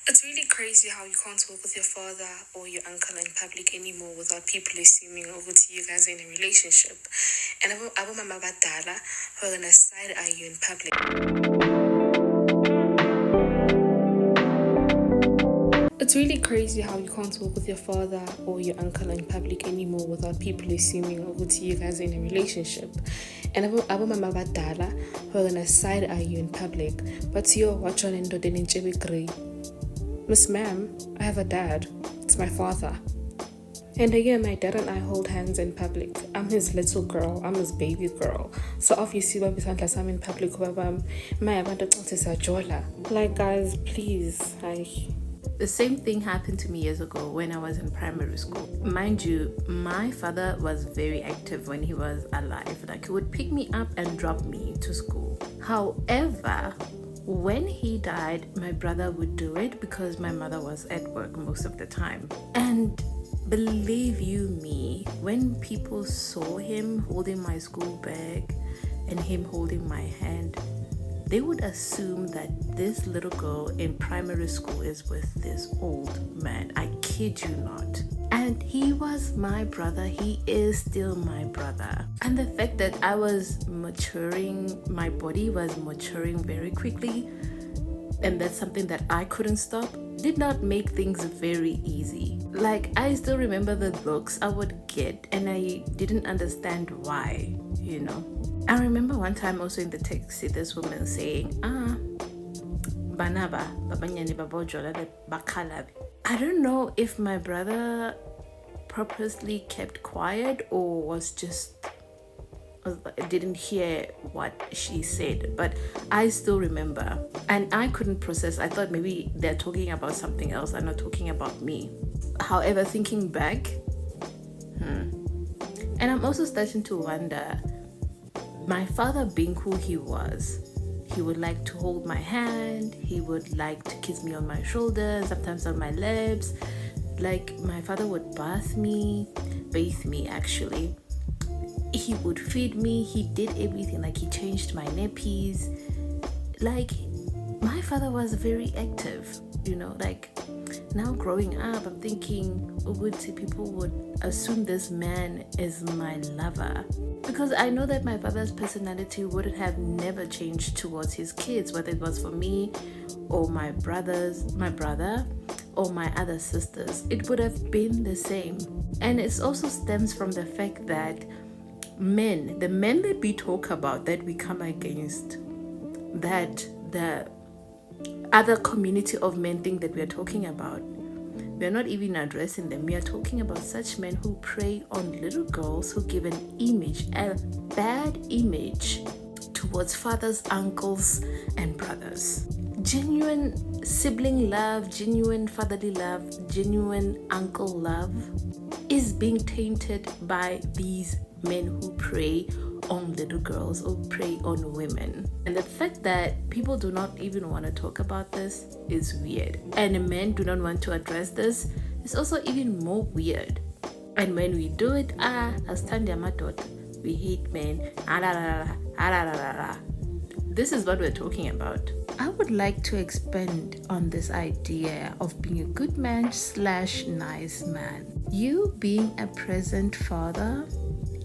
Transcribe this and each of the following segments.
It's really crazy how you can't talk with your father or your uncle in public anymore without people assuming over to you guys are in a relationship. And abo mama badala who are gonna side eye you in public. It's really crazy how you can't talk with your father or your uncle in public anymore without people assuming over to you guys are in a relationship. And abo mama badala who are gonna side eye you in public. But yo, watch on endo deninche. Miss Ma'am, I have a dad. It's my father. And again, my dad and I hold hands in public. I'm his little girl. I'm his baby girl. So obviously, when I'm in public, like, guys, please, The same thing happened to me years ago when I was in primary school. Mind you, my father was very active when he was alive. Like, he would pick me up and drop me to school. However, when he died, my brother would do it because my mother was at work most of the time. And believe you me, when people saw him holding my school bag and him holding my hand, they would assume that this little girl in primary school is with this old man. I kid you not. And he was my brother. He is still my brother. And the fact that I was maturing, my body was maturing very quickly, and that's something that I couldn't stop, did not make things very easy. Like, I still remember the looks I would get, and I didn't understand why, you know. I remember one time also in the taxi, this woman saying, Banaba, babanyani babojola bakalabi. I don't know if my brother purposely kept quiet or was just didn't hear what she said, but I still remember, and I couldn't process. I thought maybe they're talking about something else and not talking about me. However, thinking back, and I'm also starting to wonder, my father being who he was, he would like to hold my hand, he would like to kiss me on my shoulder, sometimes on my lips. Like, my father would bathe me actually. He would feed me, he did everything. Like, he changed my nappies. Like, my father was very active, you know. Like, now growing up, I'm thinking, people would assume this man is my lover, because I know that my father's personality would have never changed towards his kids, whether it was for me or my brother or my other sisters. It would have been the same. And it also stems from the fact that the men that we talk about, that we come against, that the other community of men think that we are talking about, we're not even addressing them. We are talking about such men who prey on little girls, who give an image, a bad image towards fathers, uncles, and brothers. Genuine sibling love, genuine fatherly love, genuine uncle love is being tainted by these men who prey on little girls or prey on women. And the fact that people do not even want to talk about this is weird. And men do not want to address this is also even more weird. And when we do it, as Tanya Matot, we hate men. This is what we're talking about. I would like to expand on this idea of being a good man / nice man. You being a present father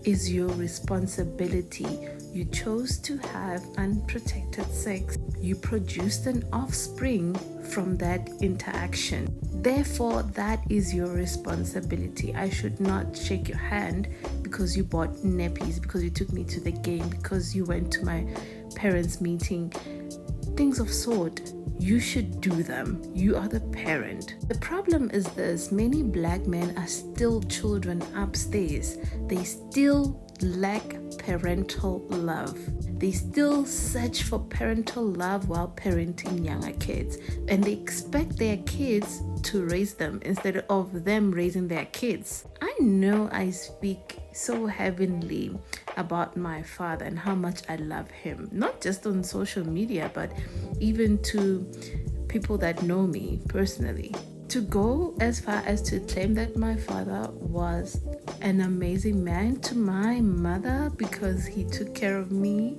is your responsibility. You chose to have unprotected sex. You produced an offspring from that interaction. Therefore, that is your responsibility. I should not shake your hand because you bought nappies, because you took me to the game, because you went to my parents' meeting. Things of sort. You should do them. You are the parent. The problem is this: many black men are still children upstairs. They still lack parental love. They still search for parental love while parenting younger kids. And they expect their kids to raise them instead of them raising their kids. I know I speak so heavenly about my father and how much I love him, not just on social media, but even to people that know me personally. To go as far as to claim that my father was an amazing man to my mother because he took care of me,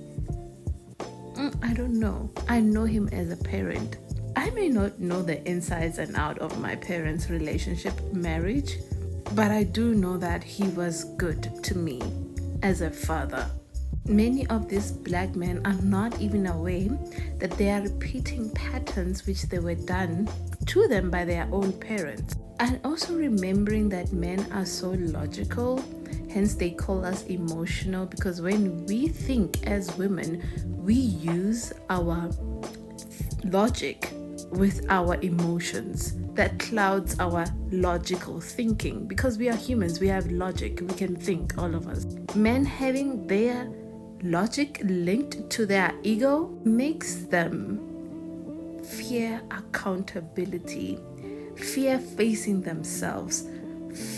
I don't know. I know him as a parent. I I may not know the insides and out of my parents' relationship, marriage, but I do know that he was good to me as a father. Many of these black men are not even aware that they are repeating patterns which they were done to them by their own parents. And also remembering that men are so logical, hence they call us emotional, because when we think as women, we use our logic with our emotions. That clouds our logical thinking, because we are humans, we have logic, we can think, all of us. Men having their logic linked to their ego makes them fear accountability, fear facing themselves,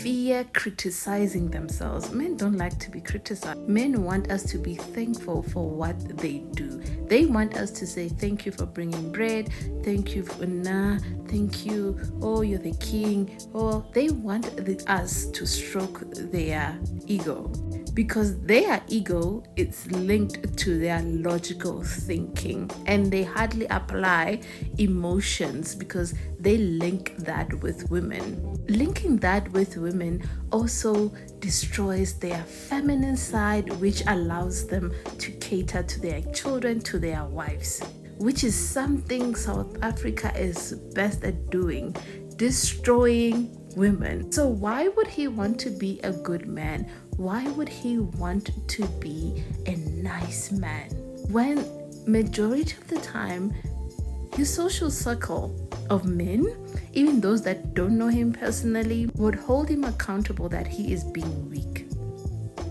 fear criticizing themselves. Men don't like to be criticized. Men want us to be thankful for what they do. They want us to say thank you for bringing bread, thank you for thank you, oh, you're the king. Or they want us to stroke their ego, because their ego is linked to their logical thinking, and they hardly apply emotions because they link that with women. Linking that with women also destroys their feminine side, which allows them to cater to their children, to their wives, which is something South Africa is best at doing, destroying women. So why would he want to be a good man? Why would he want to be a nice man when majority of the time his social circle of men, even those that don't know him personally, would hold him accountable that he is being weak?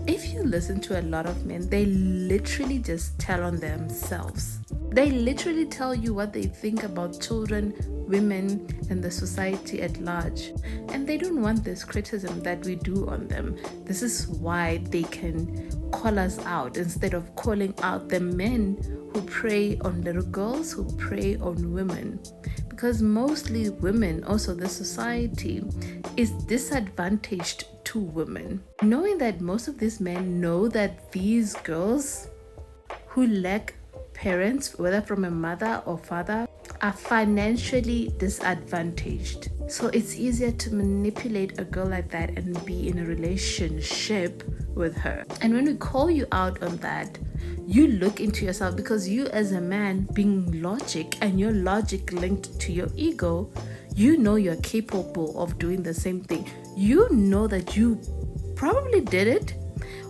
If you listen to a lot of men, they literally just tell on themselves. They literally tell you what they think about children, women, and the society at large. And they don't want this criticism that we do on them. This is why they can call us out instead of calling out the men who prey on little girls, who prey on women. Because mostly women, also the society, is disadvantaged to women. Knowing that most of these men know that these girls who lack parents, whether from a mother or father, are financially disadvantaged. So it's easier to manipulate a girl like that and be in a relationship with her. And when we call you out on that, you look into yourself, because you as a man being logic and your logic linked to your ego, you know you're capable of doing the same thing. You know that you probably did it,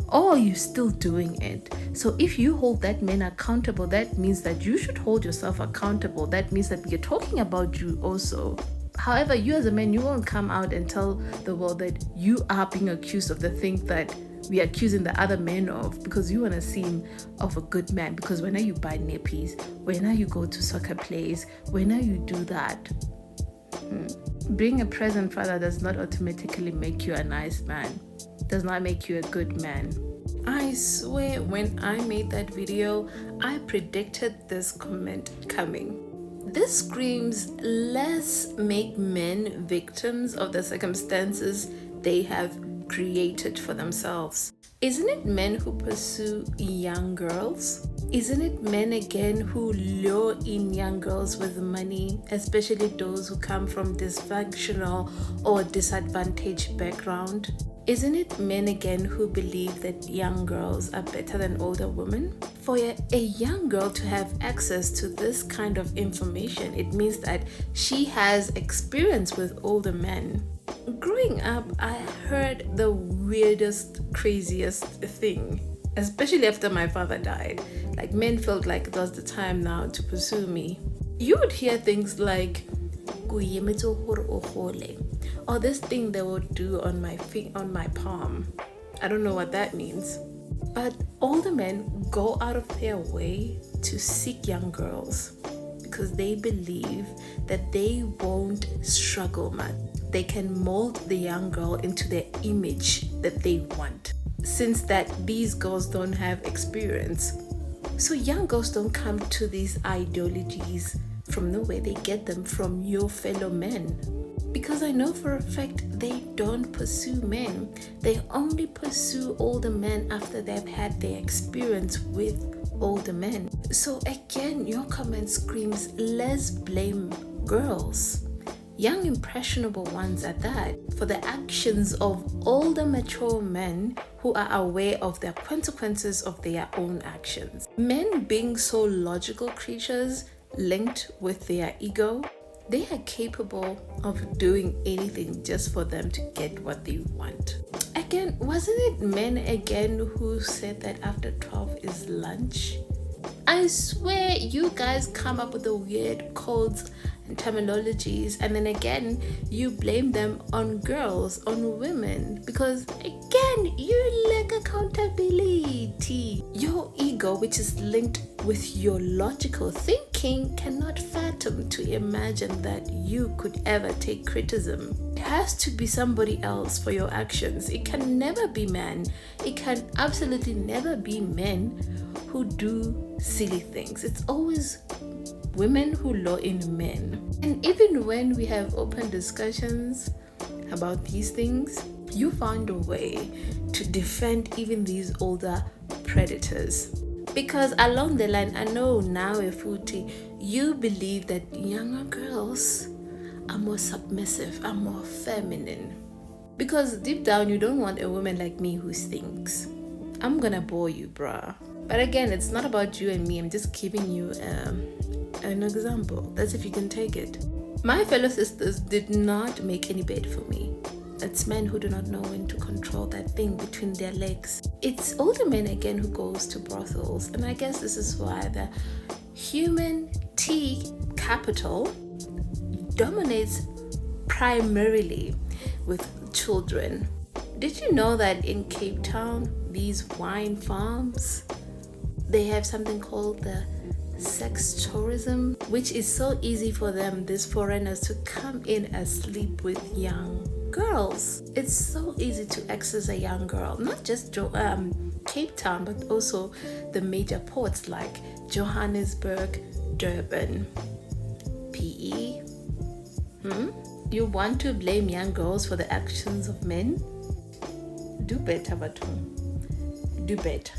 or you're still doing it. So if you hold that man accountable, that means that you should hold yourself accountable. That means that we're talking about you also. However, you as a man, you won't come out and tell the world that you are being accused of the thing that we are accusing the other men of, because you want to seem of a good man. Because when you buy nappies, when you go to soccer plays, when you do that, being a present father does not automatically make you a nice man, does not make you a good man. I swear when I made that video, I predicted this comment coming. This screams, let's make men victims of the circumstances they have created for themselves. Isn't it men who pursue young girls? Isn't it men again who lure in young girls with money, especially those who come from dysfunctional or disadvantaged background? Isn't it men again who believe that young girls are better than older women? For a young girl to have access to this kind of information, it means that she has experience with older men. Growing up, I heard the weirdest, craziest thing, especially after my father died. Like, men felt like it was the time now to pursue me. You would hear things like, or this thing they would do on my palm. I don't know what that means. But older men go out of their way to seek young girls because they believe that they won't struggle much. They can mold the young girl into the image that they want, since that these girls don't have experience. So young girls don't come to these ideologies from nowhere. They get them from your fellow men. Because I know for a fact they don't pursue men. They only pursue older men after they've had their experience with older men. So again, your comment screams, let's blame girls, young impressionable ones at that, for the actions of older mature men who are aware of the consequences of their own actions. Men being so logical creatures linked with their ego, they are capable of doing anything just for them to get what they want. Again, wasn't it men again who said that after 12 is lunch? I swear you guys come up with the weird codes and terminologies, and then again you blame them on girls, on women, because again you lack accountability. Your ego, which is linked with your logical thinking, cannot fathom to imagine that you could ever take criticism. It has to be somebody else for your actions. It can never be men. It can absolutely never be men who do silly things. It's always women who law in men. And even when we have open discussions about these things, you find a way to defend even these older predators. Because along the line, I know now, Efuti, you believe that younger girls are more submissive, are more feminine. Because deep down, you don't want a woman like me who thinks. I'm gonna bore you, bruh. But again, it's not about you and me. I'm just giving you an example. That's if you can take it. My fellow sisters did not make any bed for me. It's men who do not know when to control that thing between their legs. It's older men again who goes to brothels. And I guess this is why the human T capital dominates primarily with children. Did you know that in Cape Town, these wine farms, they have something called the sex tourism, which is so easy for them, these foreigners, to come in and sleep with young girls. It's so easy to access a young girl, not just Cape Town, but also the major ports like Johannesburg, Durban, PE. You want to blame young girls for the actions of men? Do better, Batum. Do better.